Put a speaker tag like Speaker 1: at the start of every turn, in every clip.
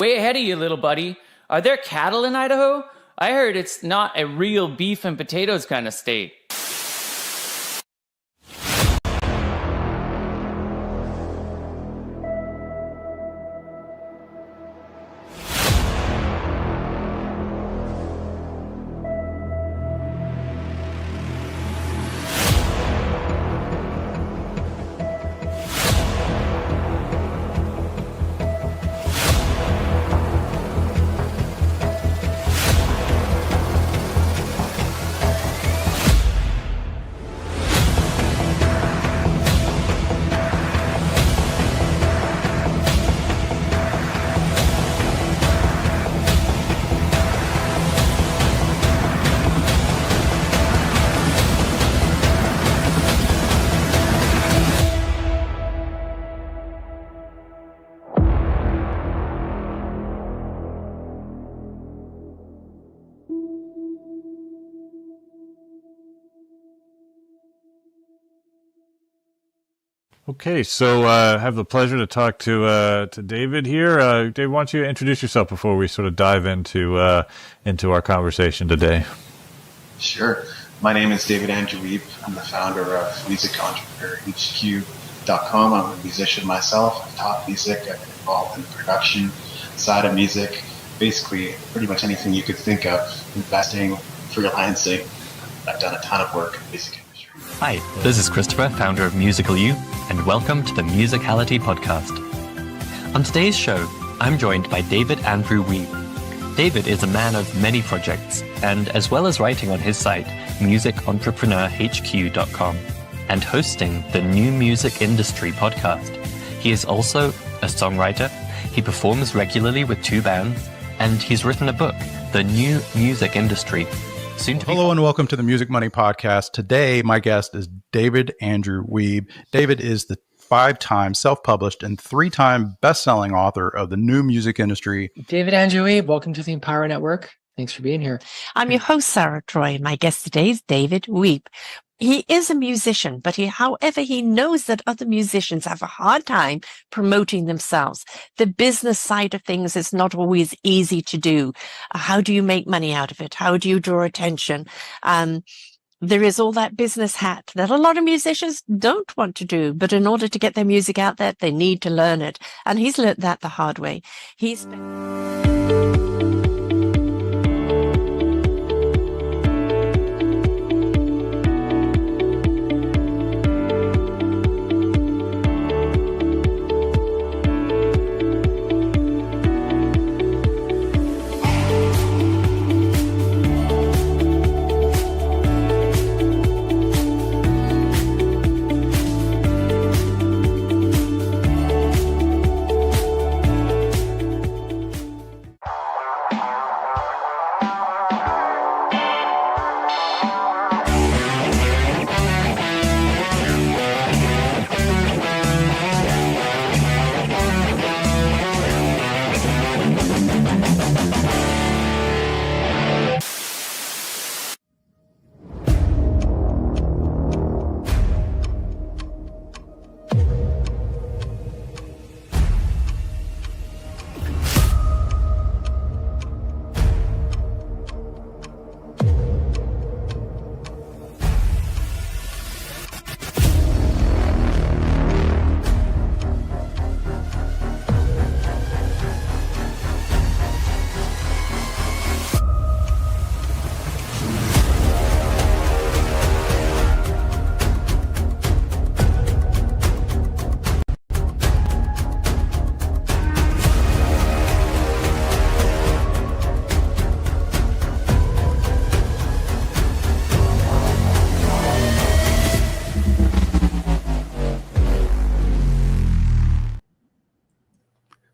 Speaker 1: Way ahead of you, little buddy. Are there cattle in Idaho? I heard it's not a real beef and potatoes kind of state.
Speaker 2: Okay, so I have the pleasure to talk to David here. Dave, why don't you introduce yourself before we sort of dive into our conversation today?
Speaker 3: Sure. My name is David Andrew Weeb. I'm the founder of MusicEntrepreneurHQ.com. I'm a musician myself. I've taught music. I've been involved in the production side of music. Basically, pretty much anything you could think of. Investing, freelancing. I've done a ton of work in the music industry.
Speaker 4: Hi, this is Christopher, founder of Musical You, and welcome to the Musicality Podcast. On today's show, I'm joined by David Andrew Weeb. David is a man of many projects, and as well as writing on his site, MusicEntrepreneurHQ.com, and hosting the New Music Industry podcast. He is also a songwriter, he performs regularly with 2 bands, and he's written a book, The New Music Industry.
Speaker 5: Hello and welcome to the Music Money Podcast. Today, my guest is David Andrew Weeb. David is the 5-time self-published and 3-time best-selling author of The New Music Industry.
Speaker 6: David Andrew Weeb, welcome to the Empower Network. Thanks for being here.
Speaker 7: I'm your host, Sarah Troy, and my guest today is David Weeb. He is a musician, but however, he knows that other musicians have a hard time promoting themselves. The business side of things is not always easy to do. How do you make money out of it? How do you draw attention? There is all that business hat that a lot of musicians don't want to do, but in order to get their music out there, they need to learn it. And he's learned that the hard way.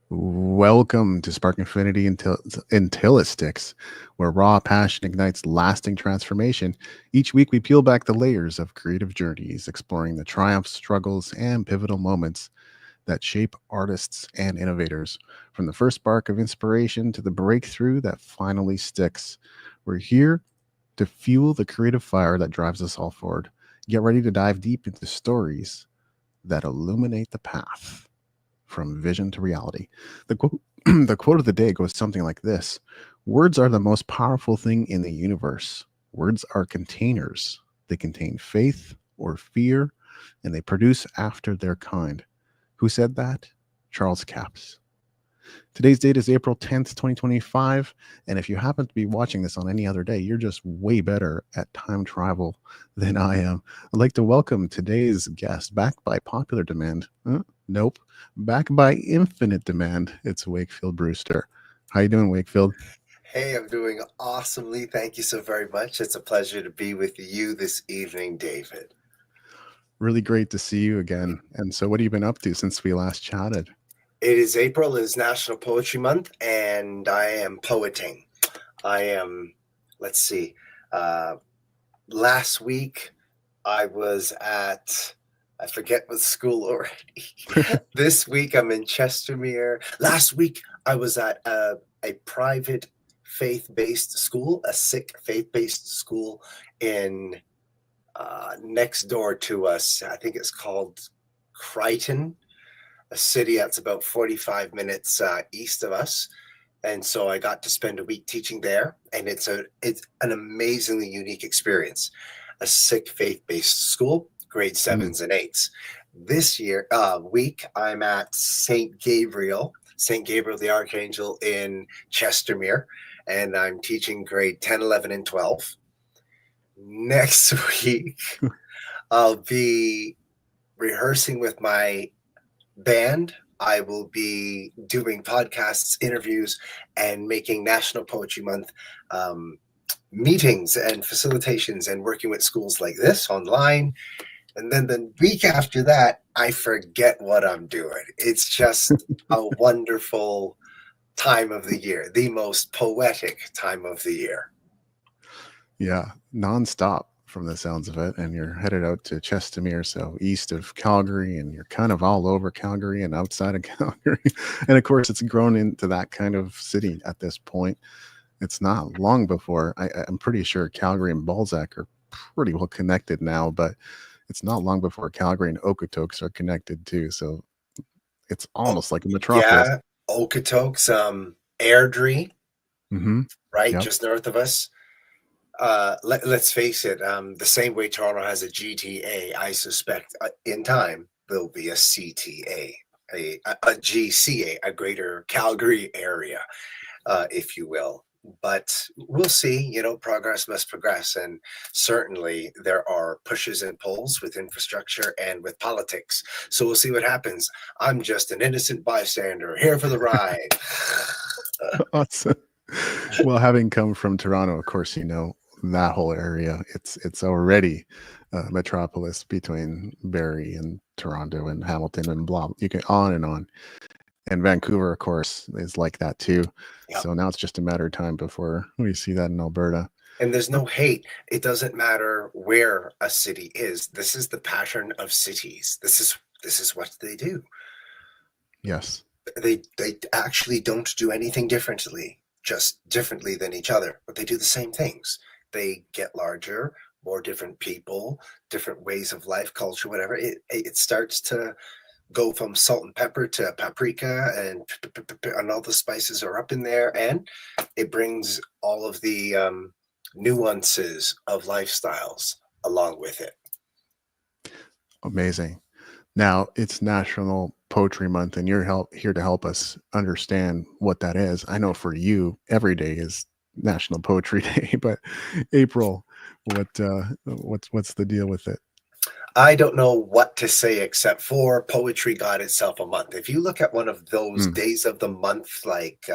Speaker 8: Welcome to Spark Infinity until it sticks, where raw passion ignites lasting transformation. Each week we peel back the layers of creative journeys, exploring the triumphs, struggles, and pivotal moments that shape artists and innovators. From the first spark of inspiration to the breakthrough that finally sticks, we're here to fuel the creative fire that drives us all forward. Get ready to dive deep into stories that illuminate the path from vision to reality. The The quote of the day goes something like this: words are the most powerful thing in the universe. Words are containers. They contain faith or fear, and they produce after their kind. Who said that? Charles Capps. Today's date is April 10th, 2025. And if you happen to be watching this on any other day, you're just way better at time travel than I am. I'd like to welcome today's guest, back by popular demand. Nope. Back by infinite demand. It's Wakefield Brewster. How you doing, Wakefield?
Speaker 9: Hey, I'm doing awesomely. Thank you so very much. It's a pleasure to be with you this evening, David.
Speaker 8: Really great to see you again. And so what have you been up to since we last chatted?
Speaker 9: It is April, is National Poetry Month, and I am poeting. I am, let's see, last week I was at, I forget what school already. This week I'm in Chestermere. Last week I was at a private faith-based school, a Sikh faith-based school in next door to us. I think it's called Crichton, a city that's about 45 minutes east of us. And so I got to spend a week teaching there, and it's an amazingly unique experience. A Sikh faith-based school, grade 7s and 8s. This week, I'm at St. Gabriel the Archangel in Chestermere, and I'm teaching grade 10, 11, and 12. Next week, I'll be rehearsing with my band. I will be doing podcasts, interviews, and making National Poetry Month meetings and facilitations and working with schools like this online. And then the week after that, I forget what I'm doing. It's just a wonderful time of the year, the most poetic time of the year.
Speaker 8: Yeah, nonstop from the sounds of it. And you're headed out to Chestermere, so east of Calgary, and you're kind of all over Calgary and outside of Calgary. And of course, it's grown into that kind of city at this point. It's not long before, I'm pretty sure Calgary and Balzac are pretty well connected now, but it's not long before Calgary and Okotoks are connected too. So it's almost like a metropolis.
Speaker 9: Yeah, Okotoks, Airdrie, right,
Speaker 8: Yep.
Speaker 9: just north of us. Let's face it, the same way Toronto has a GTA, I suspect in time there'll be a CTA, a GCA, a Greater Calgary area, if you will. But we'll see, progress must progress. And certainly there are pushes and pulls with infrastructure and with politics. So we'll see what happens. I'm just an innocent bystander here for the ride.
Speaker 8: Awesome. Well, having come from Toronto, of course, that whole area, it's already a metropolis between Barrie and Toronto and Hamilton and blah, you can on and on. And Vancouver, of course, is like that too. Yep. So now it's just a matter of time before we see that in Alberta.
Speaker 9: And there's no hate. It doesn't matter where a city is. This is the pattern of cities. This is what they do.
Speaker 8: Yes.
Speaker 9: They actually don't do anything differently, just differently than each other, but they do the same things. They get larger, more different people, different ways of life, culture, whatever. It starts to go from salt and pepper to paprika, and all the spices are up in there, and it brings all of the nuances of lifestyles along with it.
Speaker 8: Amazing. Now it's National Poetry Month, and you're here to help us understand what that is. I know for you, every day is National Poetry Day, but April, what's the deal with it?
Speaker 9: I don't know what to say except for poetry got itself a month. If you look at one of those days of the month, like,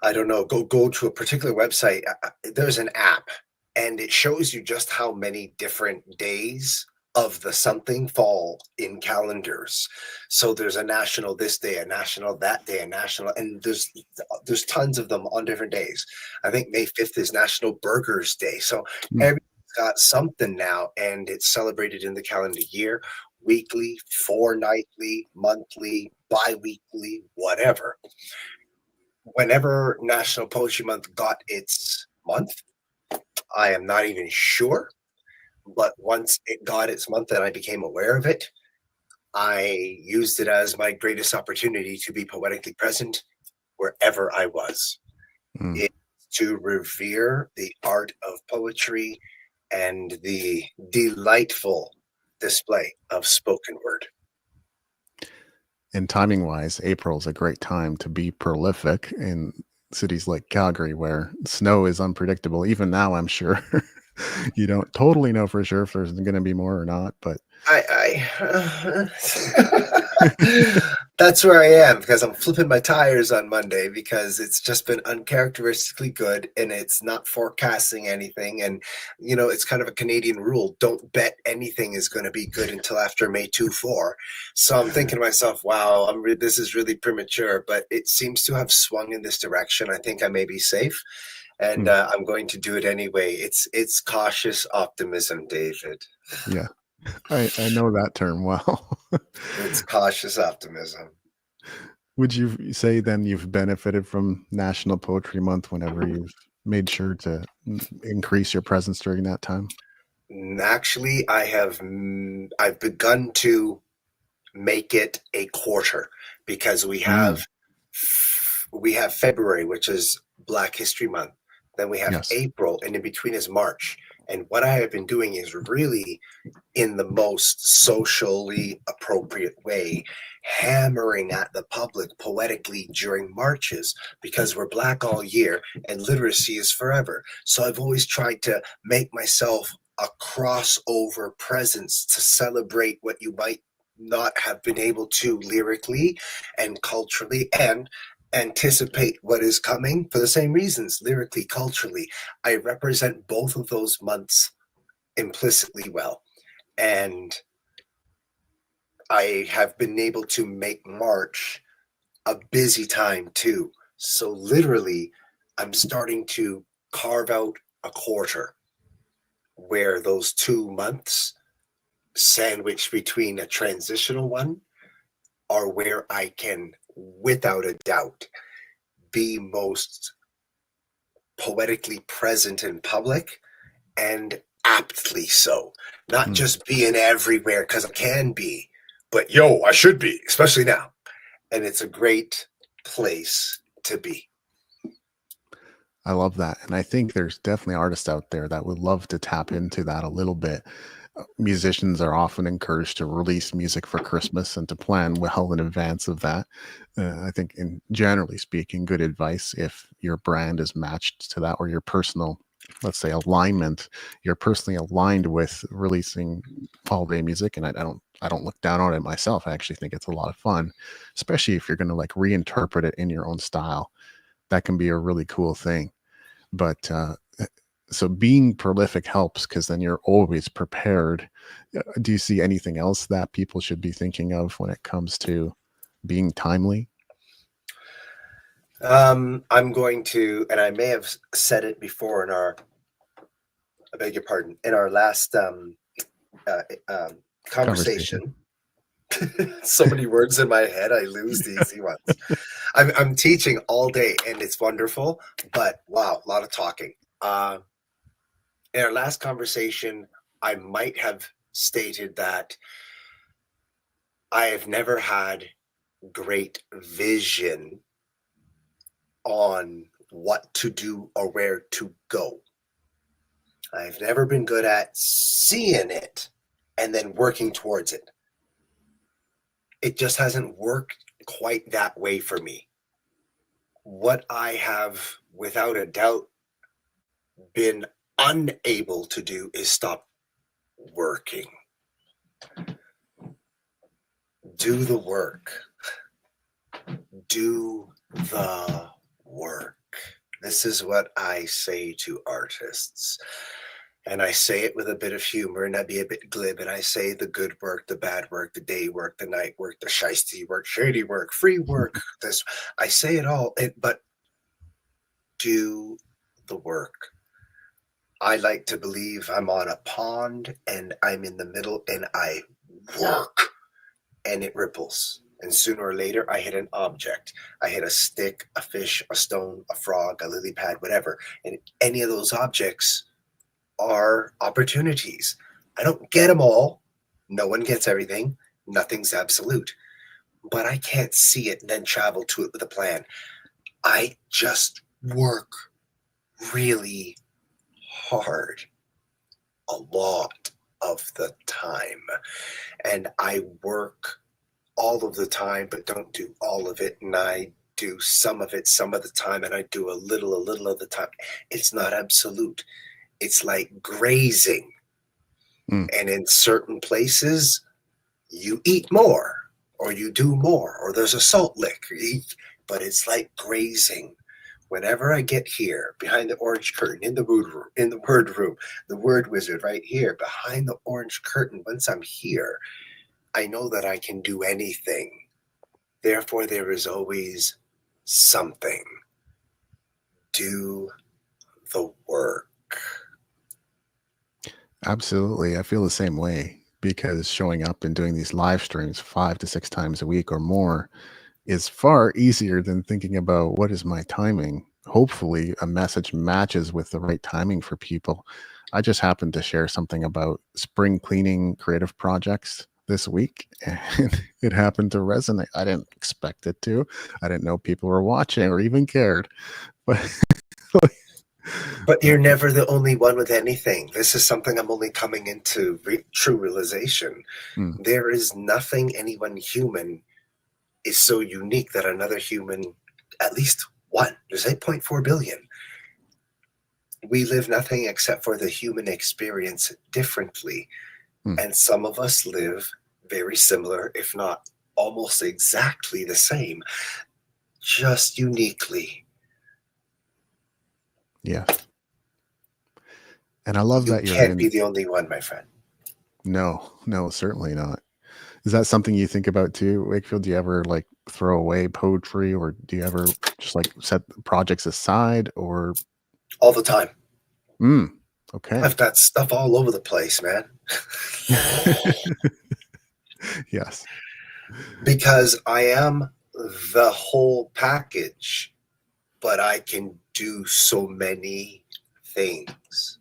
Speaker 9: I don't know, go to a particular website, there's an app, and it shows you just how many different days of the something fall in calendars. So there's a national this day, a national that day, a national, and there's tons of them on different days. I think May 5th is National Burgers Day. So everybody's got something now, and it's celebrated in the calendar year, weekly, fortnightly, monthly, bi-weekly, whatever. Whenever National Poetry Month got its month, I am not even sure. But once it got its month and I became aware of it, I used it as my greatest opportunity to be poetically present wherever I was.
Speaker 8: Mm.
Speaker 9: It's to revere the art of poetry and the delightful display of spoken word.
Speaker 8: And timing wise, April is a great time to be prolific in cities like Calgary, where snow is unpredictable. Even now, I'm sure you don't totally know for sure if there's going to be more or not, but
Speaker 9: That's where I am, because I'm flipping my tires on Monday because it's just been uncharacteristically good and it's not forecasting anything. And, it's kind of a Canadian rule. Don't bet anything is going to be good until after May 2-4. So I'm thinking to myself, wow, this is really premature, but it seems to have swung in this direction. I think I may be safe. And I'm going to do it anyway. It's cautious optimism, David.
Speaker 8: yeah, I know that term well.
Speaker 9: It's cautious optimism.
Speaker 8: Would you say then you've benefited from National Poetry Month whenever you've made sure to increase your presence during that time?
Speaker 9: Actually, I've begun to make it a quarter, because we have February, which is Black History Month. Then we have April, and in between is March. And what I have been doing is really, in the most socially appropriate way, hammering at the public poetically during marches, because we're Black all year and literacy is forever. So I've always tried to make myself a crossover presence to celebrate what you might not have been able to lyrically and culturally, and anticipate what is coming for the same reasons, lyrically, culturally. I represent both of those months implicitly well. And I have been able to make March a busy time too. So literally, I'm starting to carve out a quarter where those 2 months sandwiched between a transitional one are where I can, without a doubt, be most poetically present in public, and aptly so. Not just being everywhere because I can be, but I should be, especially now. And it's a great place to be.
Speaker 8: I love that. And I think there's definitely artists out there that would love to tap into that a little bit. Musicians are often encouraged to release music for Christmas and to plan well in advance of that. I think, in generally speaking, good advice if your brand is matched to that, or your personal, let's say, alignment, you're personally aligned with releasing holiday music. And I don't look down on it myself. I actually think it's a lot of fun, especially if you're going to like reinterpret it in your own style. That can be a really cool thing. But so being prolific helps, because then you're always prepared. Do you see anything else that people should be thinking of when it comes to being timely?
Speaker 9: I'm going to, and I may have said it before I beg your pardon, in our last conversation. So many words in my head, I lose the easy ones. I'm teaching all day and it's wonderful, but wow, a lot of talking. In our last conversation, I might have stated that I have never had great vision on what to do or where to go. I've never been good at seeing it and then working towards it. It just hasn't worked quite that way for me. What I have, without a doubt, been unable to do is stop working. Do the work. Do the work. This is what I say to artists. And I say it with a bit of humor, and I be a bit glib, and I say the good work, the bad work, the day work, the night work, the shiesty work, shady work, free work. This, I say it all, but do the work. I like to believe I'm on a pond and I'm in the middle and I work and it ripples. And sooner or later, I hit an object. I hit a stick, a fish, a stone, a frog, a lily pad, whatever. And any of those objects are opportunities. I don't get them all. No one gets everything, Nothing's absolute. But I can't see it and then travel to it with a plan. I just work really hard a lot of the time. And I work all of the time, but don't do all of it. And I do some of it some of the time, and I do a little of the time. It's not absolute. It's like grazing.
Speaker 8: Mm.
Speaker 9: And in certain places, you eat more, or you do more, or there's a salt lick, but it's like grazing. Whenever I get here behind the orange curtain in the word room, the word wizard right here behind the orange curtain, once I'm here, I know that I can do anything. Therefore, there is always something. Do the work.
Speaker 8: Absolutely. I feel the same way, because showing up and doing these live streams 5 to 6 times a week or more is far easier than thinking about what is my timing. Hopefully a message matches with the right timing for people. I just happened to share something about spring cleaning creative projects this week, and it happened to resonate. I didn't expect it to. I didn't know people were watching or even cared.
Speaker 9: But you're never the only one with anything. This is something I'm only coming into true realization. There is nothing anyone human is so unique that another human, at least one, there's 8.4 billion. We live nothing except for the human experience differently. And some of us live very similar, if not almost exactly the same, just uniquely.
Speaker 8: Yeah. And I love that
Speaker 9: You
Speaker 8: you're
Speaker 9: can't be the only one, my friend.
Speaker 8: No, certainly not. Is that something you think about too, Wakefield? Do you ever like throw away poetry, or do you ever just like set projects aside, or?
Speaker 9: All the time.
Speaker 8: Okay.
Speaker 9: I've got stuff all over the place, man.
Speaker 8: Yes.
Speaker 9: Because I am the whole package, but I can do so many things.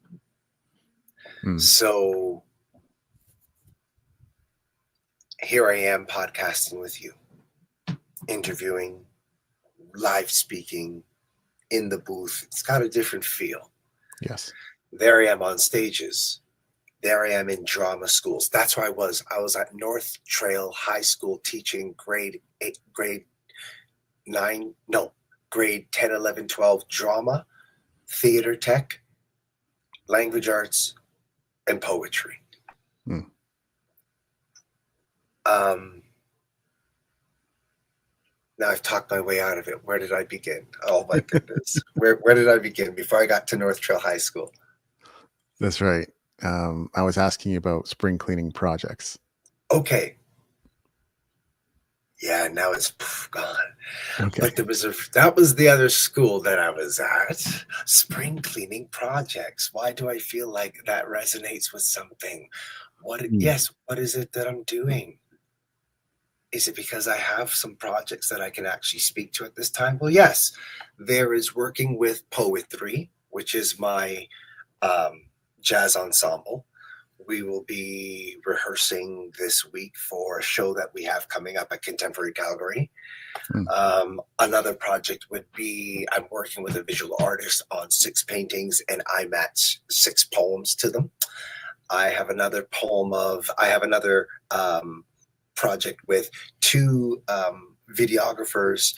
Speaker 9: So here I am podcasting with you, interviewing, live speaking, in the booth. It's got a different feel.
Speaker 8: Yes.
Speaker 9: There I am on stages. There I am in drama schools. That's where I was. I was at North Trail High School teaching grade 10, 11, 12 drama, theater tech, language arts, and poetry. Now I've talked my way out of it. Where did I begin? Oh my goodness. Where did I begin before I got to North Trail High School?
Speaker 8: That's right. I was asking you about spring cleaning projects.
Speaker 9: Okay. Yeah, now it's gone.
Speaker 8: Okay.
Speaker 9: But that was the other school that I was at. Spring cleaning projects. Why do I feel like that resonates with something? What is it that I'm doing? Is it because I have some projects that I can actually speak to at this time? Well, yes. There is working with poetry, which is my jazz ensemble. We will be rehearsing this week for a show that we have coming up at Contemporary Calgary. Another project would be I'm working with a visual artist on 6 paintings, and I match 6 poems to them. I have another project with 2 videographers,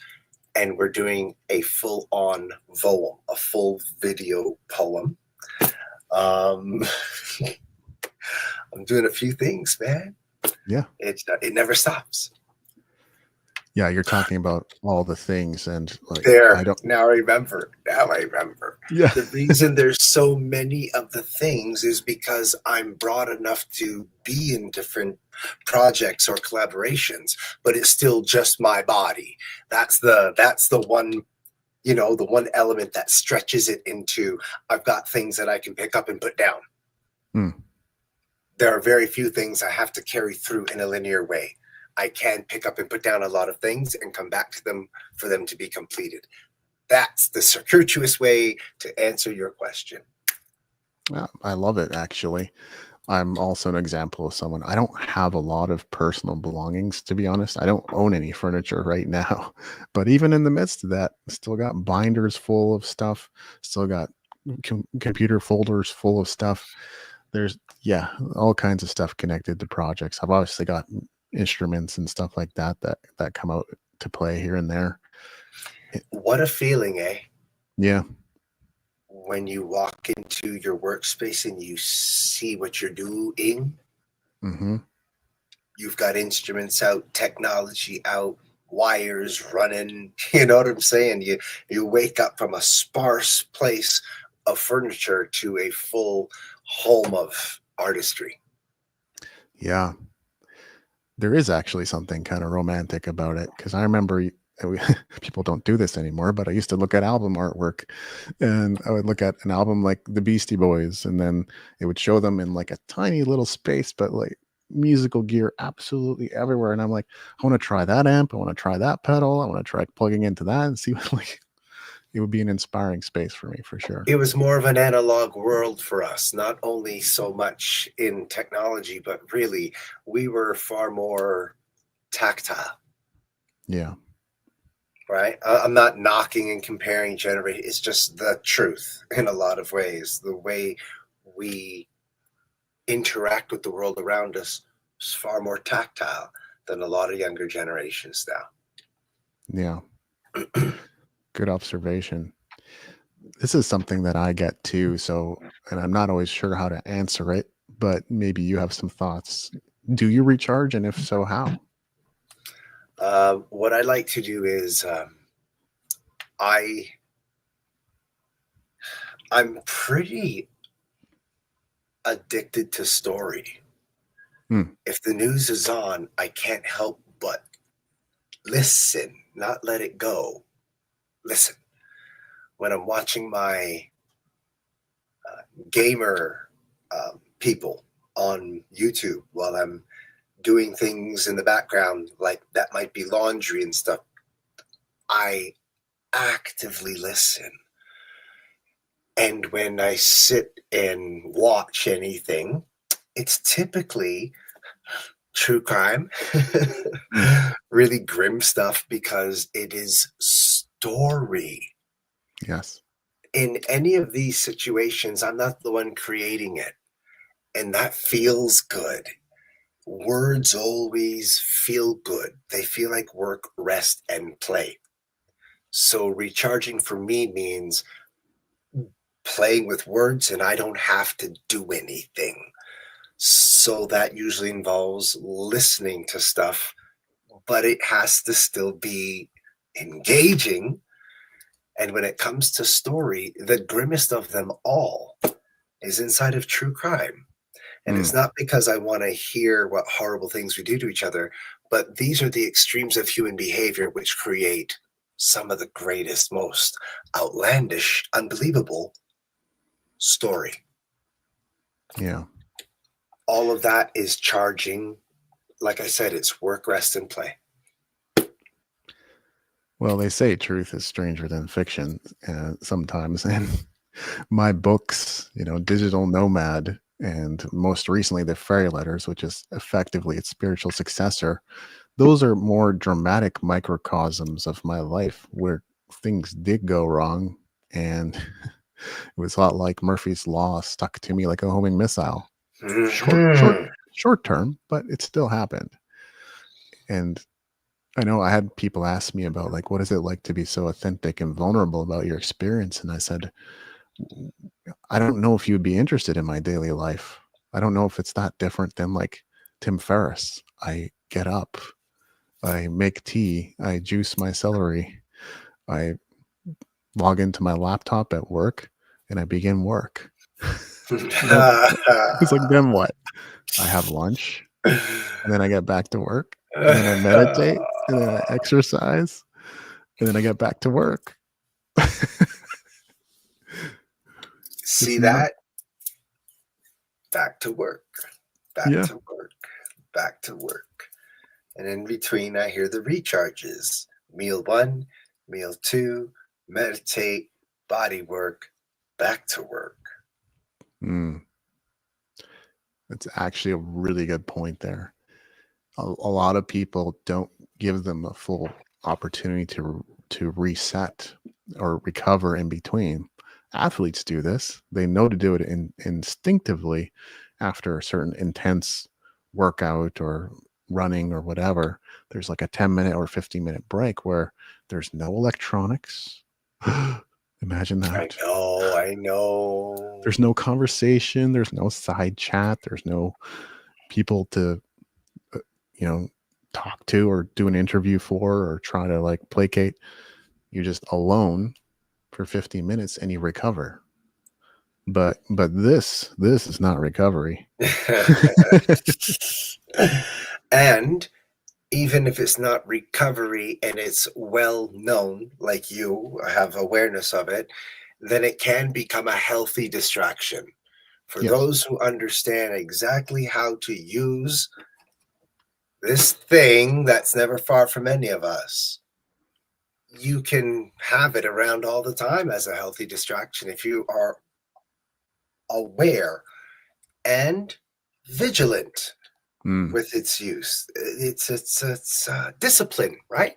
Speaker 9: and we're doing a full-on poem, a full video poem. I'm doing a few things, man.
Speaker 8: Yeah.
Speaker 9: It never stops.
Speaker 8: Yeah, you're talking about all the things, and like
Speaker 9: Now I remember.
Speaker 8: Yeah.
Speaker 9: The reason there's so many of the things is because I'm broad enough to be in different projects or collaborations, but it's still just my body. That's the one, the one element that stretches it into I've got things that I can pick up and put down. There are very few things I have to carry through in a linear way. I can pick up and put down a lot of things and come back to them for them to be completed. That's the circuitous way to answer your question.
Speaker 8: I love it, actually. I'm also an example of someone. I don't have a lot of personal belongings, to be honest. I don't own any furniture right now. But even in the midst of that, still got binders full of stuff, still got computer folders full of stuff. There's, yeah, all kinds of stuff connected to projects. I've obviously got instruments and stuff like that come out to play here and there.
Speaker 9: What a feeling, eh?
Speaker 8: Yeah.
Speaker 9: When you walk into your workspace and you see what you're doing.
Speaker 8: Mm-hmm.
Speaker 9: You've got instruments out, technology out, wires running. You know what I'm saying? You wake up from a sparse place of furniture to a full home of artistry.
Speaker 8: Yeah. There is actually something kind of romantic about it, because I remember people don't do this anymore, but I used to look at album artwork, and I would look at an album like the Beastie Boys, and then it would show them in like a tiny little space, but like musical gear absolutely everywhere. And I'm like, I want to try that amp, I want to try that pedal, I want to try plugging into that and see what, like, it would be an inspiring space for me for sure.
Speaker 9: It was more of an analog world for us, not only so much in technology, but really we were far more tactile.
Speaker 8: Yeah.
Speaker 9: Right? I'm not knocking and comparing generation. It's just the truth in a lot of ways. The way we interact with the world around us is far more tactile than a lot of younger generations now.
Speaker 8: Yeah. Good observation. This is something that I get too. So, and I'm not always sure how to answer it, but maybe you have some thoughts. Do you recharge? And if so, how?
Speaker 9: What I like to do is I'm pretty addicted to story. If the news is on, I can't help but listen, not let it go. Listen. When I'm watching my gamer people on YouTube while I'm doing things in the background, like that might be laundry and stuff, I actively listen. And when I sit and watch anything, it's typically true crime, really grim stuff, because it is story.
Speaker 8: Yes.
Speaker 9: In any of these situations, I'm not the one creating it. And that feels good. Words always feel good. They feel like work, rest, and play. So recharging for me means playing with words, and I don't have to do anything. So that usually involves listening to stuff, but it has to still be engaging. And when it comes to story, the grimmest of them all is inside of true crime. And it's not because I want to hear what horrible things we do to each other, but these are the extremes of human behavior which create some of the greatest, most outlandish, unbelievable story.
Speaker 8: Yeah.
Speaker 9: All of that is charging. Like I said, it's work, rest, and play.
Speaker 8: Well, they say truth is stranger than fiction sometimes. And my books, Digital Nomad, and most recently the Fairy Letters, which is effectively its spiritual successor, those are more dramatic microcosms of my life where things did go wrong. And it was a lot like Murphy's Law stuck to me like a homing missile. Short term, but it still happened. And I know I had people ask me about, like, what is it like to be so authentic and vulnerable about your experience? And I said, I don't know if you'd be interested in my daily life. I don't know if it's that different than like Tim Ferriss. I get up, I make tea, I juice my celery, I log into my laptop at work, and I begin work. It's like, then what? I have lunch, and then I get back to work, and then I meditate, and then I exercise, and then I get back to work.
Speaker 9: See that? Back to work, back to work, back to work. And in between, I hear the recharges. Meal 1, meal 2, meditate, body work, back to work.
Speaker 8: It's actually a really good point there. A lot of people don't give them a full opportunity to reset or recover in between. Athletes do this. They know to do it instinctively after a certain intense workout or running or whatever. There's like a 10-minute or 15-minute break where there's no electronics. Imagine that.
Speaker 9: I know.
Speaker 8: There's no conversation. There's no side chat. There's no people to, talk to or do an interview for or try to like placate. You're just alone for 15 minutes and you recover. But this is not recovery.
Speaker 9: And even if it's not recovery and it's well known, like you have awareness of it, then it can become a healthy distraction. For
Speaker 8: Yes.
Speaker 9: those who understand exactly how to use this thing that's never far from any of us, you can have it around all the time as a healthy distraction if you are aware and vigilant with its use. It's discipline, right?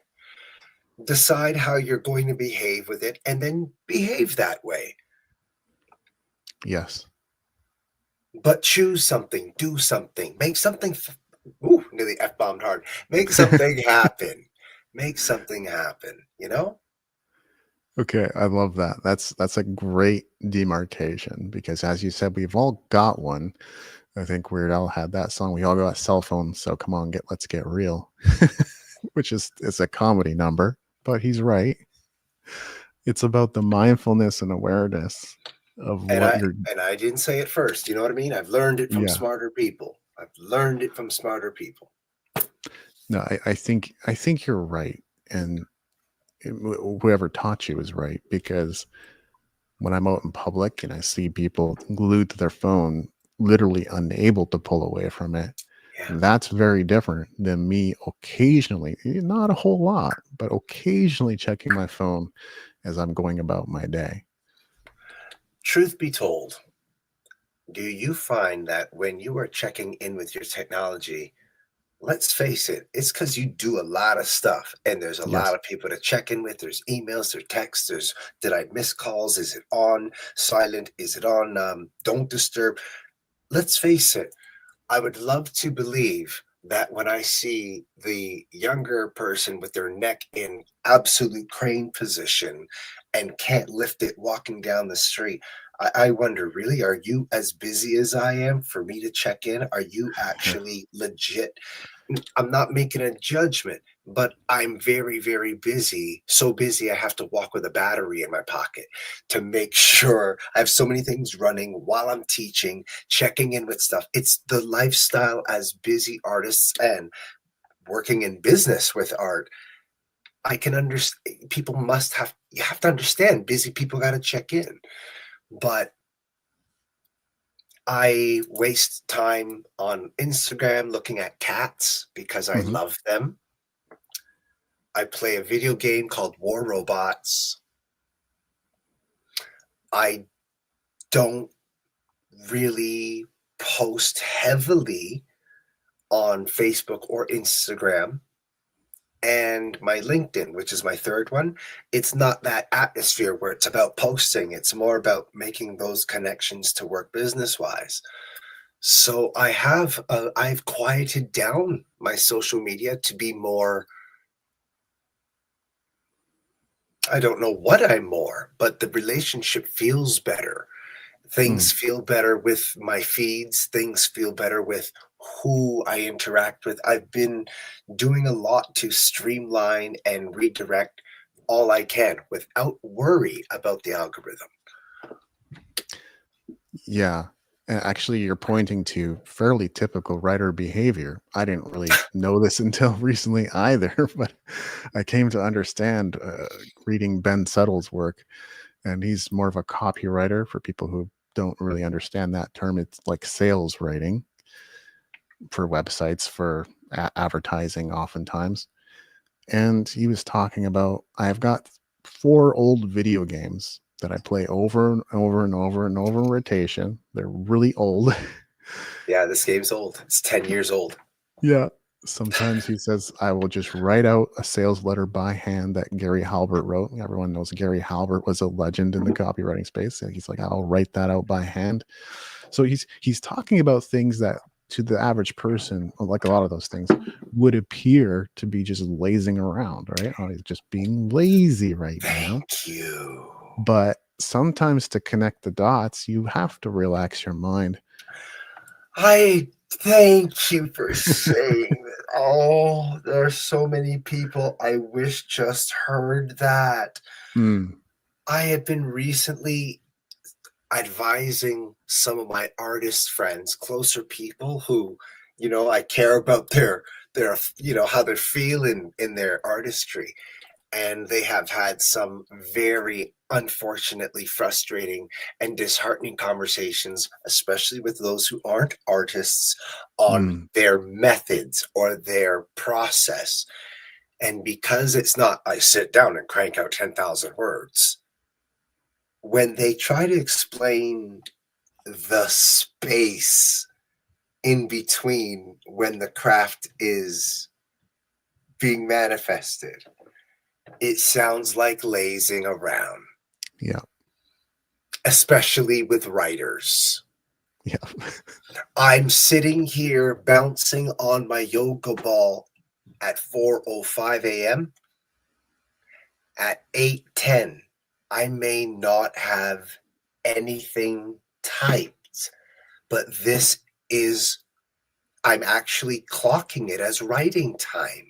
Speaker 9: Decide how you're going to behave with it and then behave that way.
Speaker 8: Yes.
Speaker 9: But choose something, do something, make something. Nearly F-bombed hard. Make something happen. Make something happen,
Speaker 8: Okay, I love that. That's a great demarcation because as you said, we've all got one. I think Weird Al had that song. We all got cell phones, so come on, let's get real. Which is a comedy number, but he's right. It's about the mindfulness and awareness of
Speaker 9: and
Speaker 8: what you're.
Speaker 9: And I didn't say it first. You know what I mean? I've learned it from smarter people.
Speaker 8: No, I think you're right, and whoever taught you is right, because when I'm out in public and I see people glued to their phone, literally unable to pull away from it, that's very different than me occasionally, not a whole lot, but occasionally checking my phone as I'm going about my day.
Speaker 9: Truth be told, do you find that when you are checking in with your technology, let's face it, it's because you do a lot of stuff and there's a lot of people to check in with. There's emails, there's texts, did I miss calls? Is it on silent? Is it on don't disturb? Let's face it, I would love to believe that when I see the younger person with their neck in absolute crane position and can't lift it walking down the street, I wonder, really, are you as busy as I am for me to check in? Are you actually legit? I'm not making a judgment, but I'm very, very busy. So busy, I have to walk with a battery in my pocket to make sure I have so many things running while I'm teaching, checking in with stuff. It's the lifestyle as busy artists and working in business with art. I can understand. You have to understand, busy people got to check in. But I waste time on Instagram looking at cats because I love them. I play a video game called War Robots. I don't really post heavily on Facebook or Instagram. And my LinkedIn, which is my third one, it's not that atmosphere where it's about posting. It's more about making those connections to work business-wise. So I've quieted down my social media to be more, I don't know what I'm more, but the relationship feels better. Things feel better with my feeds. Things feel better with who I interact with. I've been doing a lot to streamline and redirect all I can without worry about the algorithm.
Speaker 8: Yeah. And actually, you're pointing to fairly typical writer behavior. I didn't really know this until recently either, but I came to understand reading Ben Settle's work. And he's more of a copywriter. For people who don't really understand that term, it's like sales writing for websites, for advertising oftentimes. And he was talking about, I've got 4 old video games that I play over and over and over and over in rotation. They're really old.
Speaker 9: Yeah, this game's old. It's 10 years old.
Speaker 8: Yeah. Sometimes he says, I will just write out a sales letter by hand that Gary Halbert wrote. Everyone knows Gary Halbert was a legend in the copywriting space. And he's like, I'll write that out by hand. So he's talking about things that to the average person, like a lot of those things, would appear to be just lazing around, right? Oh, he's just being lazy right now.
Speaker 9: Thank you.
Speaker 8: But sometimes to connect the dots, you have to relax your mind.
Speaker 9: I thank you for saying that. Oh, there are so many people I wish just heard that. I have been recently advising some of my artist friends, closer people who, I care about their how they're feeling in their artistry. And they have had some very unfortunately frustrating and disheartening conversations, especially with those who aren't artists, on their methods or their process. And because it's not, I sit down and crank out 10,000 words, when they try to explain the space in between when the craft is being manifested, it sounds like lazing around.
Speaker 8: Yeah.
Speaker 9: Especially with writers.
Speaker 8: Yeah.
Speaker 9: I'm sitting here bouncing on my yoga ball at 4:05 a.m. At 8:10, I may not have anything typed, but I'm actually clocking it as writing time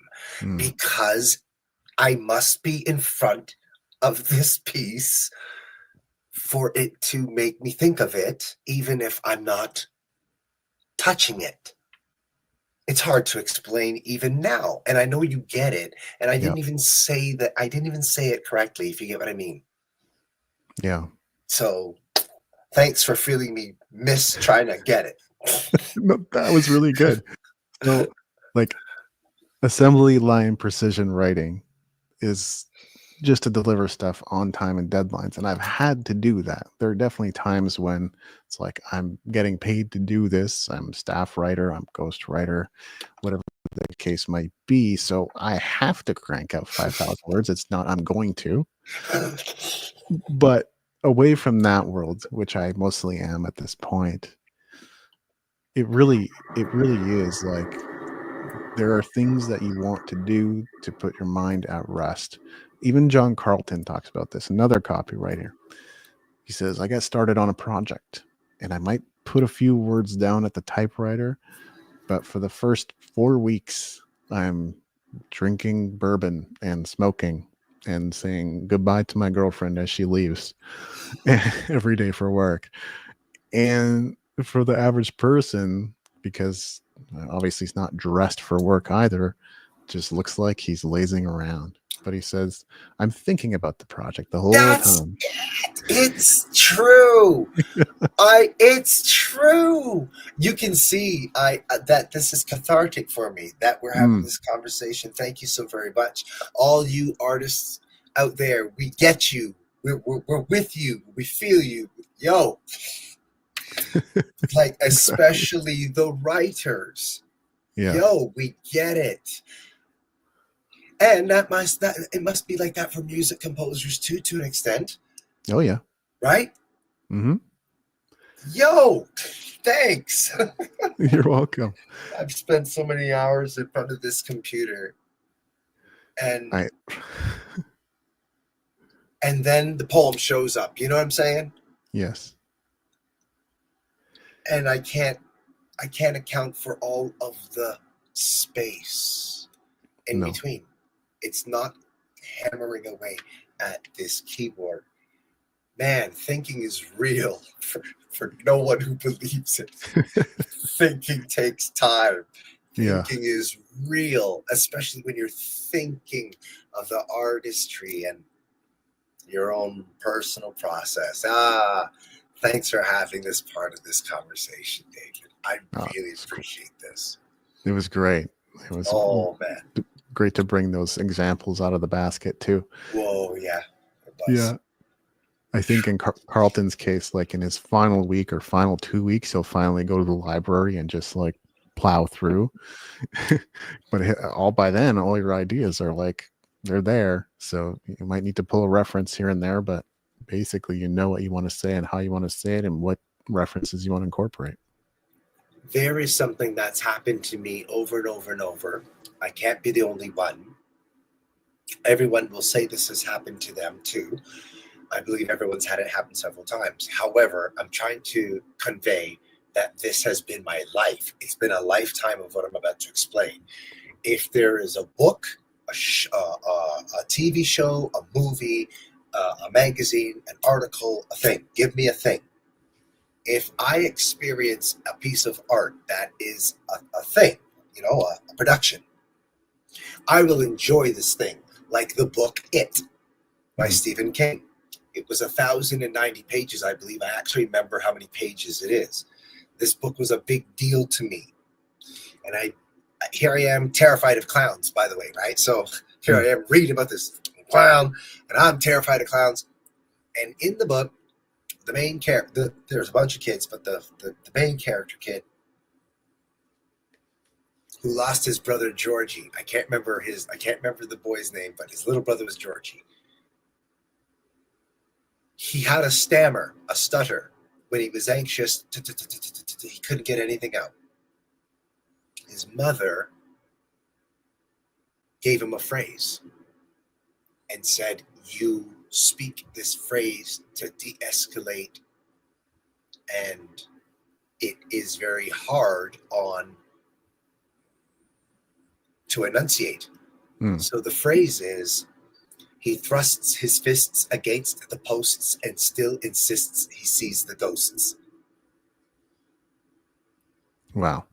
Speaker 9: because I must be in front of this piece for it to make me think of it, even if I'm not touching it. It's hard to explain even now. And I know you get it. And I didn't even say that. I didn't even say it correctly, if you get what I mean.
Speaker 8: Yeah.
Speaker 9: So thanks for feeling me trying to get it.
Speaker 8: No, that was really good. So, like, assembly line precision writing is just to deliver stuff on time and deadlines. And I've had to do that. There are definitely times when it's like, I'm getting paid to do this. I'm staff writer, I'm ghost writer, whatever the case might be. So I have to crank out 5,000 words. It's not, I'm going to. But away from that world, which I mostly am at this point, it really is like, there are things that you want to do to put your mind at rest. Even John Carlton talks about this, another copywriter. He says, I got started on a project and I might put a few words down at the typewriter, but for the first 4 weeks, I'm drinking bourbon and smoking and saying goodbye to my girlfriend as she leaves every day for work. And for the average person, because obviously he's not dressed for work either, just looks like he's lazing around. But he says, I'm thinking about the project the whole time.
Speaker 9: It's true. It's true. You can see that this is cathartic for me, that we're having this conversation. Thank you so very much. All you artists out there, we get you. We're with you. We feel you. Yo. Like, especially the writers.
Speaker 8: Yeah.
Speaker 9: Yo, we get it. And it must be like that for music composers too, to an extent.
Speaker 8: Oh yeah.
Speaker 9: Right?
Speaker 8: Mm-hmm.
Speaker 9: Yo, thanks.
Speaker 8: You're welcome.
Speaker 9: I've spent so many hours in front of this computer. And and then the poem shows up. You know what I'm saying?
Speaker 8: Yes.
Speaker 9: And I can't account for all of the space in between. It's not hammering away at this keyboard. Man, thinking is real for no one who believes it. Thinking takes time. Thinking is real, especially when you're thinking of the artistry and your own personal process. Thanks for having this part of this conversation, David. I really appreciate this.
Speaker 8: It was great. It was
Speaker 9: man,
Speaker 8: great to bring those examples out of the basket too.
Speaker 9: Whoa, yeah.
Speaker 8: Yeah. I think in Carlton's case, like in his final week or final 2 weeks, he'll finally go to the library and just like plow through. But all by then, all your ideas are like they're there. So you might need to pull a reference here and there, but basically, you know what you want to say and how you want to say it and what references you want to incorporate.
Speaker 9: There is something that's happened to me over and over and over. I can't be the only one. Everyone will say this has happened to them too. I believe everyone's had it happen several times. However, I'm trying to convey that this has been my life. It's been a lifetime of what I'm about to explain. If there is a book, a TV show, a movie, a magazine, an article, a thing, give me a thing. If I experience a piece of art that is a thing, a production, I will enjoy this thing, like the book It by Stephen King. It was 1,090 pages, I believe. I actually remember how many pages it is. This book was a big deal to me. And here I am terrified of clowns, by the way, right? So here I am reading about this clown, and I'm terrified of clowns. And in the book, the main character, there's a bunch of kids, but the main character kid who lost his brother Georgie. I can't remember the boy's name, but his little brother was Georgie. He had a stammer, a stutter. When he was anxious, he couldn't get anything out. His mother gave him a phrase and said, you speak this phrase to de-escalate, and it is very hard to enunciate. So the phrase is, he thrusts his fists against the posts and still insists he sees the ghosts.
Speaker 8: Wow.